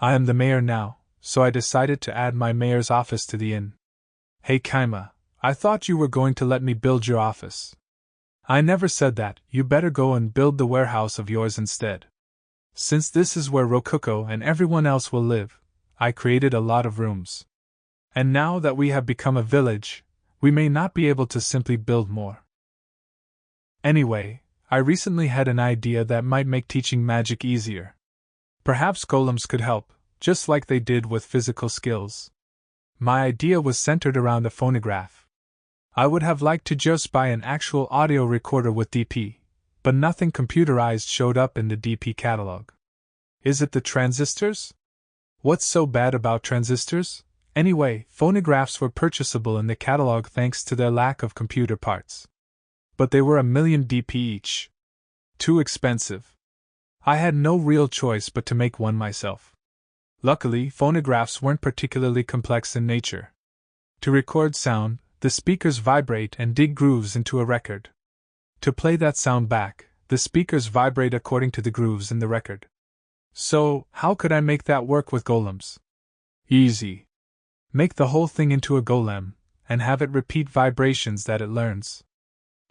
I am the mayor now, so I decided to add my mayor's office to the inn. Hey Kaima, I thought you were going to let me build your office. I never said that. You better go and build the warehouse of yours instead. Since this is where Rokuko and everyone else will live, I created a lot of rooms. And now that we have become a village, we may not be able to simply build more. Anyway, I recently had an idea that might make teaching magic easier. Perhaps golems could help, just like they did with physical skills. My idea was centered around a phonograph. I would have liked to just buy an actual audio recorder with DP, but nothing computerized showed up in the DP catalog. Is it the transistors? What's so bad about transistors? Anyway, phonographs were purchasable in the catalog thanks to their lack of computer parts. But they were 1,000,000 DP each. Too expensive. I had no real choice but to make one myself. Luckily, phonographs weren't particularly complex in nature. To record sound, the speakers vibrate and dig grooves into a record. To play that sound back, the speakers vibrate according to the grooves in the record. So, how could I make that work with golems? Easy. Make the whole thing into a golem, and have it repeat vibrations that it learns.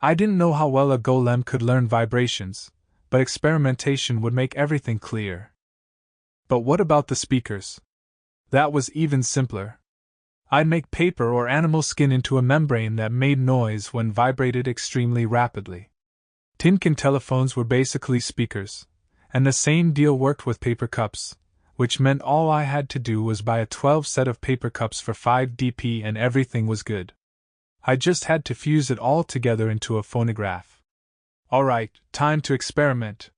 I didn't know how well a golem could learn vibrations, but experimentation would make everything clear. But what about the speakers? That was even simpler. I'd make paper or animal skin into a membrane that made noise when vibrated extremely rapidly. Tin can telephones were basically speakers, and the same deal worked with paper cups, which meant all I had to do was buy a 12 set of paper cups for 5 DP and everything was good. I just had to fuse it all together into a phonograph. Alright, time to experiment.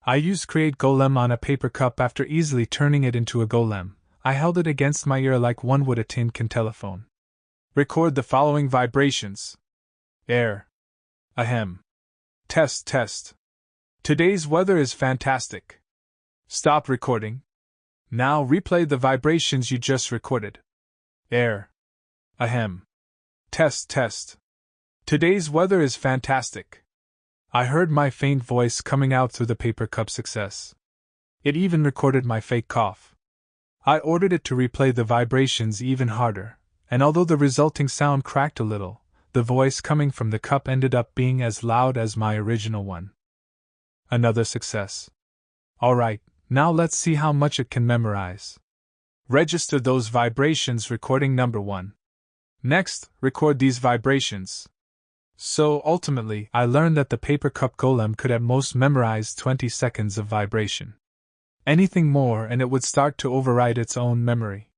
I used Create Golem on a paper cup. After easily turning it into a golem, I held it against my ear like one would a tin can telephone. Record the following vibrations. Air. Ahem. Test, test. Today's weather is fantastic. Stop recording. Now replay the vibrations you just recorded. Air. Ahem. Test, test. Today's weather is fantastic. I heard my faint voice coming out through the paper cup. Success. It even recorded my fake cough. I ordered it to replay the vibrations even harder, and although the resulting sound cracked a little, the voice coming from the cup ended up being as loud as my original one. Another success. Alright, now let's see how much it can memorize. Register those vibrations. Recording number 1. Next, record these vibrations. So, ultimately, I learned that the paper cup golem could at most memorize 20 seconds of vibration. Anything more and it would start to override its own memory.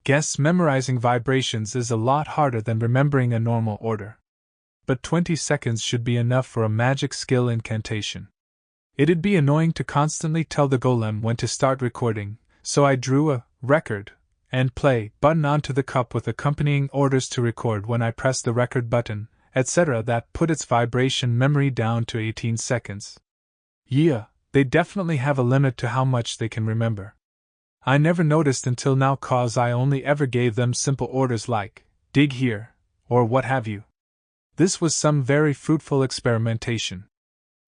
Guess memorizing vibrations is a lot harder than remembering a normal order. But 20 seconds should be enough for a magic skill incantation. It'd be annoying to constantly tell the golem when to start recording, so I drew a record and play button onto the cup with accompanying orders to record when I press the record button, etc. That put its vibration memory down to 18 seconds. Yeah, they definitely have a limit to how much they can remember. I never noticed until now cause I only ever gave them simple orders like, dig here, or what have you. This was some very fruitful experimentation.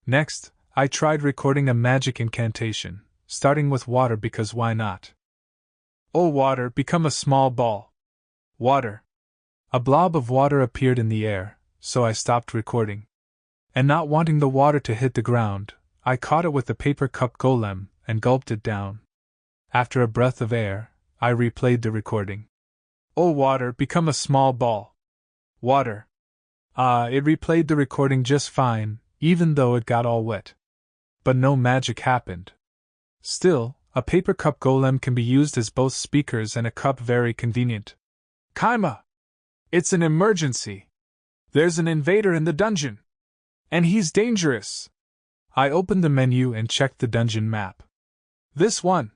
Next, I tried recording a magic incantation, starting with water because why not? Oh water, become a small ball. Water. A blob of water appeared in the air, so I stopped recording. And not wanting the water to hit the ground, I caught it with the paper cup golem and gulped it down. After a breath of air, I replayed the recording. Oh water, become a small ball. Water. It replayed the recording just fine, even though it got all wet. But no magic happened. Still, a paper cup golem can be used as both speakers and a cup. Very convenient. Kaima! It's an emergency! There's an invader in the dungeon! And he's dangerous! I opened the menu and checked the dungeon map. This one!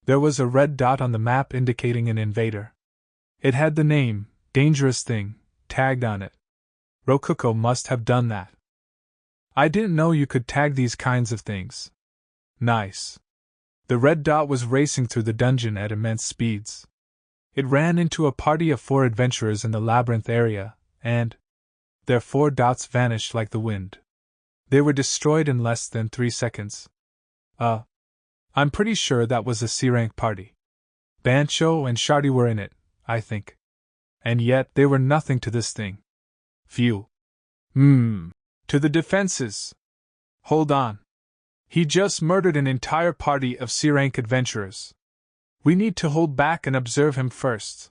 There was a red dot on the map indicating an invader. It had the name, Dangerous Thing, tagged on it. Rokuko must have done that. I didn't know you could tag these kinds of things. Nice. The red dot was racing through the dungeon at immense speeds. It ran into a party of 4 adventurers in the labyrinth area, and their 4 dots vanished like the wind. They were destroyed in less than 3 seconds. I'm pretty sure that was a C-rank party. Bancho and Shardy were in it, I think. And yet they were nothing to this thing. Phew. To the defenses. Hold on. He just murdered an entire party of C-rank adventurers. We need to hold back and observe him first.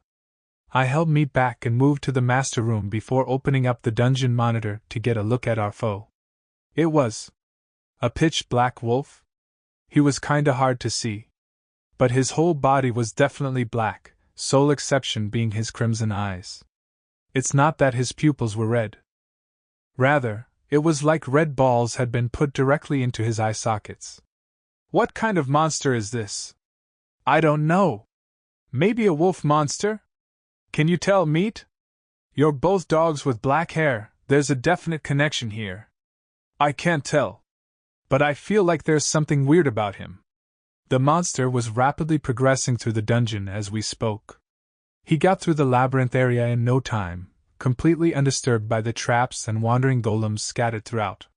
I held Meat back and moved to the master room before opening up the dungeon monitor to get a look at our foe. It was a pitch-black wolf. He was kinda hard to see, but his whole body was definitely black, sole exception being his crimson eyes. It's not that his pupils were red. Rather, it was like red balls had been put directly into his eye sockets. What kind of monster is this? I don't know. Maybe a wolf monster? Can you tell, Meat? You're both dogs with black hair, there's a definite connection here. I can't tell. But I feel like there's something weird about him. The monster was rapidly progressing through the dungeon as we spoke. He got through the labyrinth area in no time, completely undisturbed by the traps and wandering golems scattered throughout.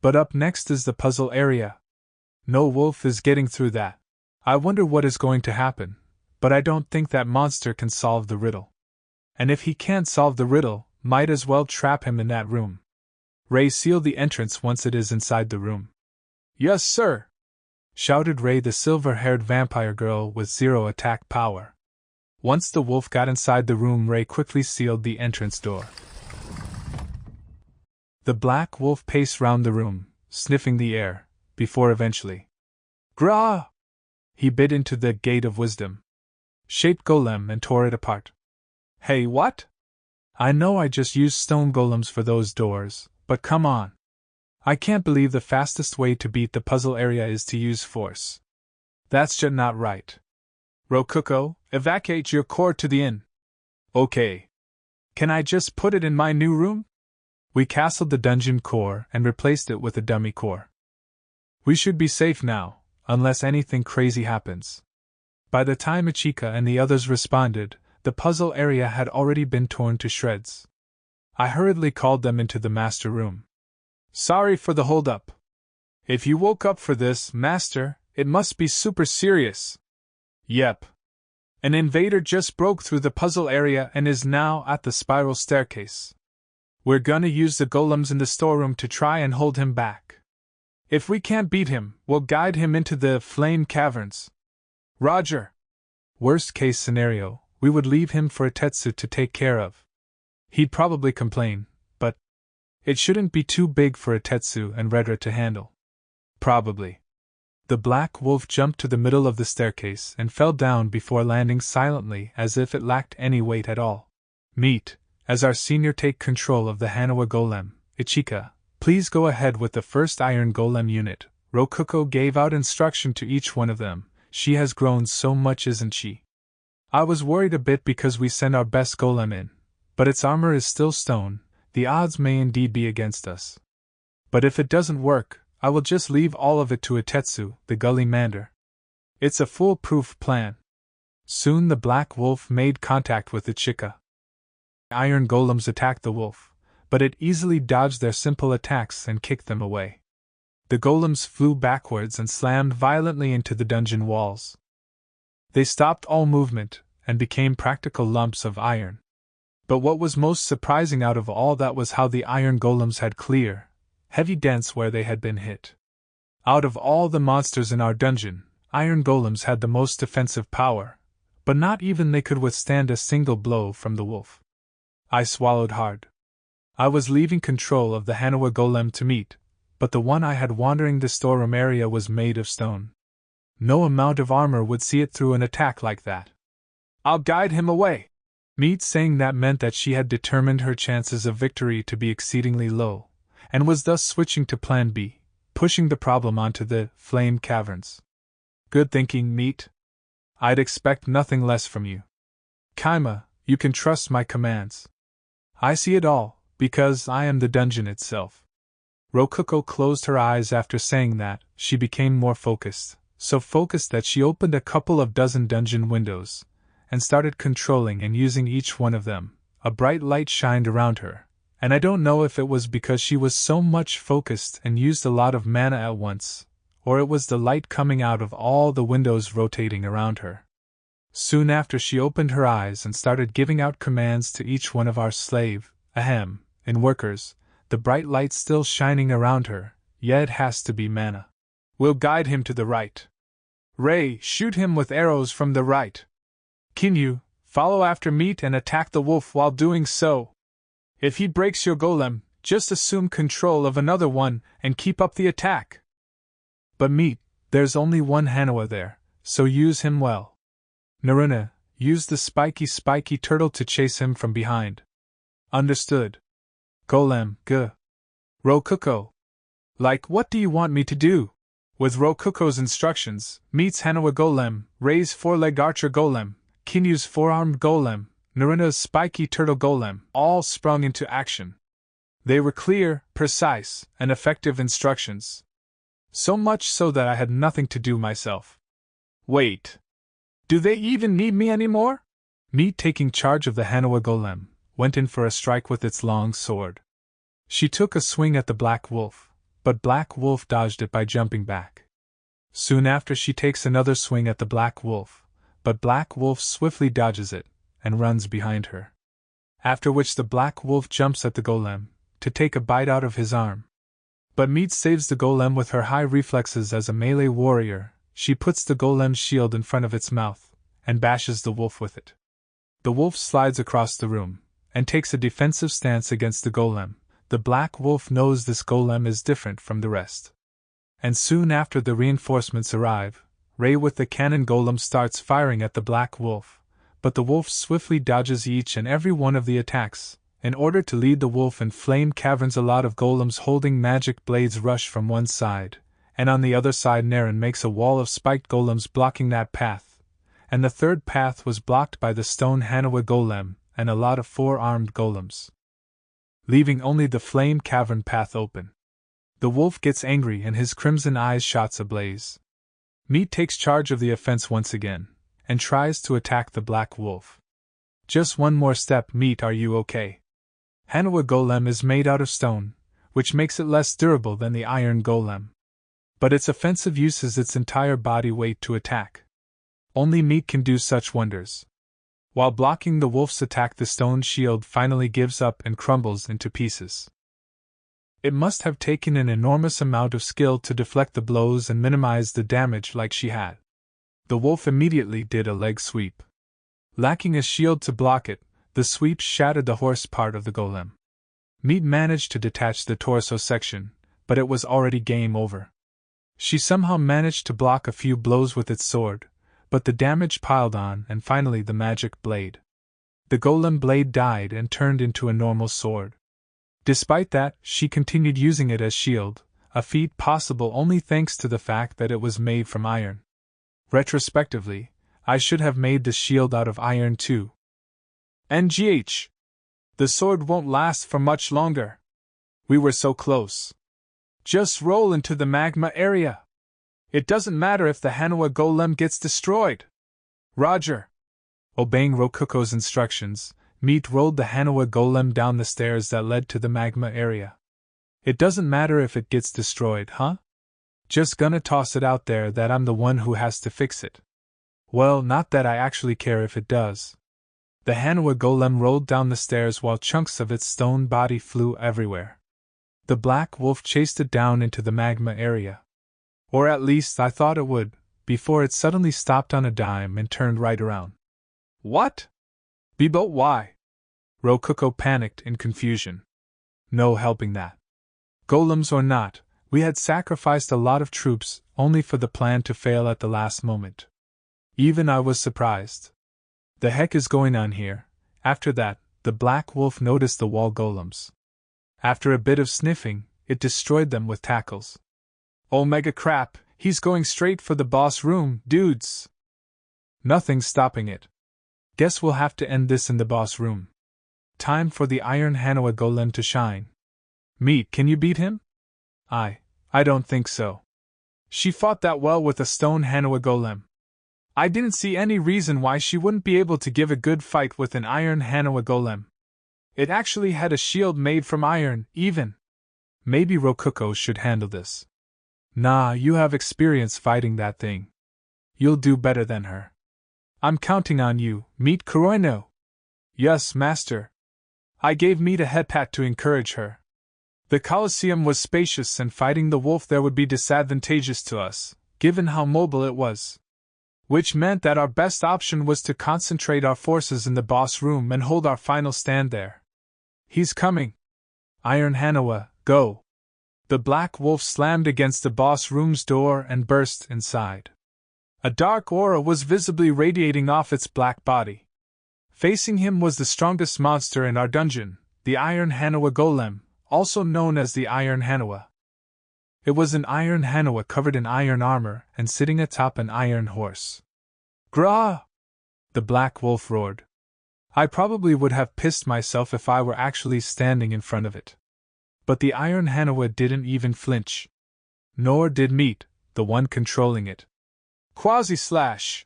But up next is the puzzle area. No wolf is getting through that. I wonder what is going to happen, but I don't think that monster can solve the riddle. And if he can't solve the riddle, might as well trap him in that room. Ray, seal the entrance once it is inside the room. Yes, sir! Shouted Ray, the silver-haired vampire girl with 0 attack power. Once the wolf got inside the room, Ray quickly sealed the entrance door. The black wolf paced round the room, sniffing the air, before eventually. Grah! He bit into the Gate of Wisdom, shaped golem and tore it apart. Hey, what? I know I just used stone golems for those doors, but come on. I can't believe the fastest way to beat the puzzle area is to use force. That's just not right. Rokuko, evacuate your core to the inn. Okay. Can I just put it in my new room? We castled the dungeon core and replaced it with a dummy core. We should be safe now, unless anything crazy happens. By the time Ichika and the others responded, the puzzle area had already been torn to shreds. I hurriedly called them into the master room. Sorry for the hold-up. If you woke up for this, Master, it must be super serious. Yep. An invader just broke through the puzzle area and is now at the spiral staircase. We're gonna use the golems in the storeroom to try and hold him back. If we can't beat him, we'll guide him into the flame caverns. Roger. Worst case scenario, we would leave him for Itetsu to take care of. He'd probably complain, but it shouldn't be too big for Itetsu and Redra to handle. Probably. The black wolf jumped to the middle of the staircase and fell down before landing silently as if it lacked any weight at all. Meat, as our senior, take control of the Hanawa golem. Ichika, please go ahead with the first iron golem unit. Rokuko gave out instruction to each one of them. She has grown so much, isn't she? I was worried a bit because we sent our best golem in, but its armor is still stone. The odds may indeed be against us. But if it doesn't work, I will just leave all of it to Itetsu, the gully mander. It's a foolproof plan. Soon the black wolf made contact with Ichika. Iron golems attacked the wolf, but it easily dodged their simple attacks and kicked them away. The golems flew backwards and slammed violently into the dungeon walls. They stopped all movement and became practical lumps of iron. But what was most surprising out of all that was how the iron golems had clear, heavy dents where they had been hit. Out of all the monsters in our dungeon, iron golems had the most defensive power, but not even they could withstand a single blow from the wolf. I swallowed hard. I was leaving control of the Hanawa golem to Meat, but the one I had wandering the storeroom area was made of stone. No amount of armor would see it through an attack like that. I'll guide him away. Meat saying that meant that she had determined her chances of victory to be exceedingly low, and was thus switching to Plan B, pushing the problem onto the flame caverns. Good thinking, Meat. I'd expect nothing less from you. Kaima, you can trust my commands. I see it all, because I am the dungeon itself. Rokuko closed her eyes after saying that. She became more focused, so focused that she opened a couple of dozen dungeon windows, and started controlling and using each one of them. A bright light shined around her, and I don't know if it was because she was so much focused and used a lot of mana at once, or it was the light coming out of all the windows rotating around her. Soon after she opened her eyes and started giving out commands to each one of our and workers, the bright light still shining around her. Yeah, it has to be Mana. We'll guide him to the right. Ray, shoot him with arrows from the right. Kinyu, follow after Meat and attack the wolf while doing so. If he breaks your golem, just assume control of another one and keep up the attack. But Meat, there's only one Manhwa there, so use him well. Naruna, use the spiky turtle to chase him from behind. Understood. Golem, Rokuko. Like, what do you want me to do? With Rokuko's instructions, Meat's Manhwa golem, Ray's four-leg archer golem, Kinyu's four-armed golem, Naruna's spiky turtle golem, all sprung into action. They were clear, precise, and effective instructions. So much so that I had nothing to do myself. Wait. Do they even need me anymore? Meat, taking charge of the Manhwa golem, went in for a strike with its long sword. She took a swing at the Black Wolf, but Black Wolf dodged it by jumping back. Soon after she takes another swing at the Black Wolf, but Black Wolf swiftly dodges it, and runs behind her. After which the Black Wolf jumps at the golem, to take a bite out of his arm. But Meat saves the golem with her high reflexes as a melee warrior. She puts the golem's shield in front of its mouth, and bashes the wolf with it. The wolf slides across the room, and takes a defensive stance against the golem. The Black Wolf knows this golem is different from the rest. And soon after the reinforcements arrive, Ray with the cannon golem starts firing at the Black Wolf, but the wolf swiftly dodges each and every one of the attacks. In order to lead the wolf in flame caverns, a lot of golems holding magic blades rush from one side, and on the other side Naren makes a wall of spiked golems blocking that path, and the third path was blocked by the stone Manhwa golem and a lot of four-armed golems, leaving only the flame cavern path open. The wolf gets angry and his crimson eyes shots ablaze. Meat takes charge of the offense once again, and tries to attack the Black Wolf. Just one more step, Meat, are you okay? Manhwa golem is made out of stone, which makes it less durable than the iron golem. But its offensive uses its entire body weight to attack. Only Meat can do such wonders. While blocking the wolf's attack, the stone shield finally gives up and crumbles into pieces. It must have taken an enormous amount of skill to deflect the blows and minimize the damage like she had. The wolf immediately did a leg sweep. Lacking a shield to block it, the sweep shattered the horse part of the golem. Meat managed to detach the torso section, but it was already game over. She somehow managed to block a few blows with its sword, but the damage piled on, and finally the magic blade. The golem blade died and turned into a normal sword. Despite that, she continued using it as shield, a feat possible only thanks to the fact that it was made from iron. Retrospectively, I should have made the shield out of iron too. NGH. The sword won't last for much longer. We were so close. Just roll into the magma area. It doesn't matter if the Manhwa golem gets destroyed. Roger. Obeying Rokuko's instructions, Meat rolled the Manhwa golem down the stairs that led to the magma area. It doesn't matter if it gets destroyed, huh? Just gonna toss it out there that I'm the one who has to fix it. Well, not that I actually care if it does. The Manhwa golem rolled down the stairs while chunks of its stone body flew everywhere. The Black Wolf chased it down into the magma area. Or at least I thought it would, before it suddenly stopped on a dime and turned right around. What? Bibo, why? Rokuko panicked in confusion. No helping that. Golems or not, we had sacrificed a lot of troops only for the plan to fail at the last moment. Even I was surprised. The heck is going on here? After that, the Black Wolf noticed the wall golems. After a bit of sniffing, it destroyed them with tackles. Oh mega crap, he's going straight for the boss room, dudes! Nothing's stopping it. Guess we'll have to end this in the boss room. Time for the iron Manhwa golem to shine. Meat, can you beat him? I don't think so. She fought that well with a stone Manhwa golem. I didn't see any reason why she wouldn't be able to give a good fight with an iron Manhwa golem. It actually had a shield made from iron, even. Maybe Rokuko should handle this. Nah, you have experience fighting that thing. You'll do better than her. I'm counting on you, Meet Kuroino. Yes, master. I gave Meet a head pat to encourage her. The Colosseum was spacious and fighting the wolf there would be disadvantageous to us, given how mobile it was. Which meant that our best option was to concentrate our forces in the boss room and hold our final stand there. He's coming. Iron Manhwa, go. The black wolf slammed against the boss room's door and burst inside. A dark aura was visibly radiating off its black body. Facing him was the strongest monster in our dungeon, the Iron Manhwa Golem, also known as the Iron Manhwa. It was an Iron Manhwa covered in iron armor and sitting atop an iron horse. Grah! The black wolf roared. I probably would have pissed myself if I were actually standing in front of it. But the Iron Manhwa didn't even flinch. Nor did Meat, the one controlling it. Quasi-slash!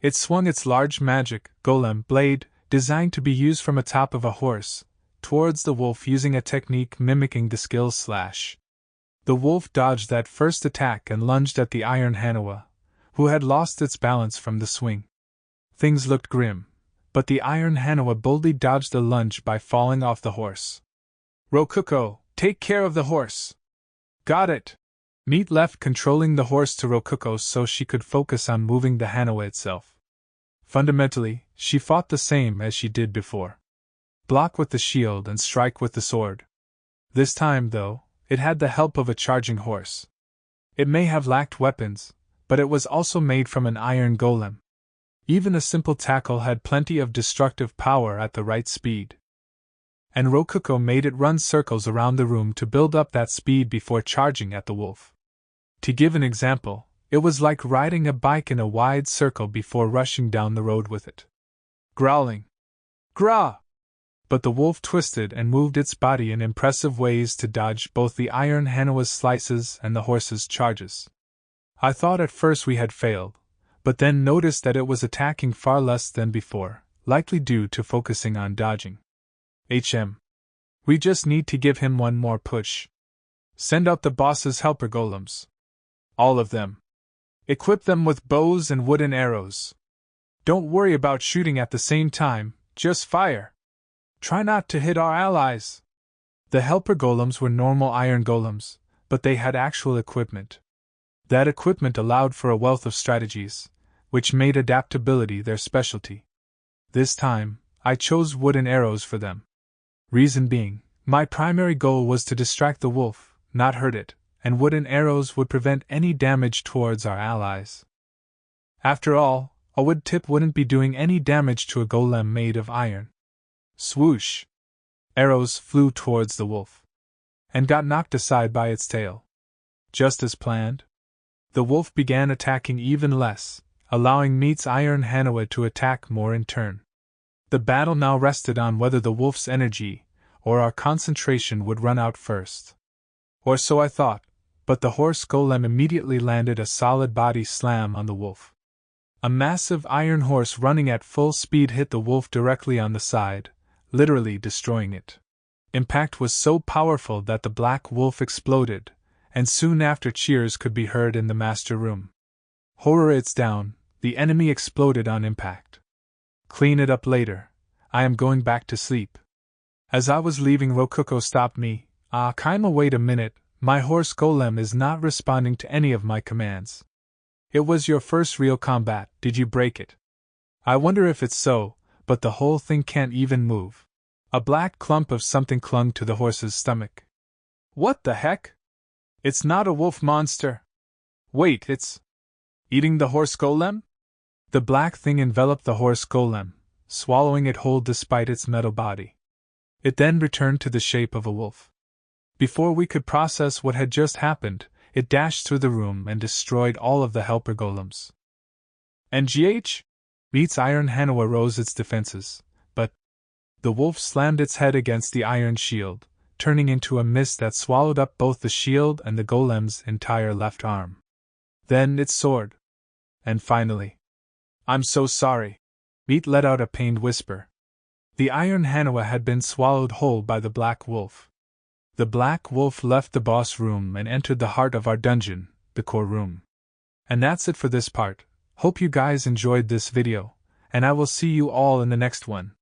It swung its large magic, golem blade, designed to be used from atop of a horse, towards the wolf using a technique mimicking the skill slash. The wolf dodged that first attack and lunged at the Iron Manhwa, who had lost its balance from the swing. Things looked grim, but the Iron Manhwa boldly dodged the lunge by falling off the horse. Rokuko, take care of the horse. Got it. Meat left controlling the horse to Rokuko so she could focus on moving the Manhwa itself. Fundamentally, she fought the same as she did before. Block with the shield and strike with the sword. This time, though, it had the help of a charging horse. It may have lacked weapons, but it was also made from an iron golem. Even a simple tackle had plenty of destructive power at the right speed. And Rokuko made it run circles around the room to build up that speed before charging at the wolf. To give an example, it was like riding a bike in a wide circle before rushing down the road with it. Growling. Grah! But the wolf twisted and moved its body in impressive ways to dodge both the Iron Manhwa's slices and the horse's charges. I thought at first we had failed, but then noticed that it was attacking far less than before, likely due to focusing on dodging. We just need to give him one more push. Send out the boss's helper golems. All of them. Equip them with bows and wooden arrows. Don't worry about shooting at the same time, just fire. Try not to hit our allies. The helper golems were normal iron golems, but they had actual equipment. That equipment allowed for a wealth of strategies, which made adaptability their specialty. This time, I chose wooden arrows for them. Reason being, my primary goal was to distract the wolf, not hurt it, and wooden arrows would prevent any damage towards our allies. After all, a wood tip wouldn't be doing any damage to a golem made of iron. Swoosh! Arrows flew towards the wolf, and got knocked aside by its tail. Just as planned, the wolf began attacking even less, allowing Meat's Iron Manhwa to attack more in turn. The battle now rested on whether the wolf's energy, or our concentration would run out first. Or so I thought, but the horse golem immediately landed a solid body slam on the wolf. A massive iron horse running at full speed hit the wolf directly on the side, literally destroying it. Impact was so powerful that the black wolf exploded, and soon after cheers could be heard in the master room. Horror, it's down, the enemy exploded on impact. Clean it up later, I am going back to sleep. As I was leaving, Rokuko stopped me. Kaima, wait a minute, my horse golem is not responding to any of my commands. It was your first real combat, did you break it? I wonder if it's so, but the whole thing can't even move. A black clump of something clung to the horse's stomach. What the heck? It's not a wolf monster. Wait, it's eating the horse golem? The black thing enveloped the horse golem, swallowing it whole despite its metal body. It then returned to the shape of a wolf. Before we could process what had just happened, it dashed through the room and destroyed all of the helper golems. NGH? Meat's Iron Manhwa rose its defenses, but the wolf slammed its head against the iron shield, turning into a mist that swallowed up both the shield and the golem's entire left arm. Then it soared. And finally, I'm so sorry. Meat let out a pained whisper. The Iron Manhwa had been swallowed whole by the black wolf. The black wolf left the boss room and entered the heart of our dungeon, the core room. And that's it for this part. Hope you guys enjoyed this video, and I will see you all in the next one.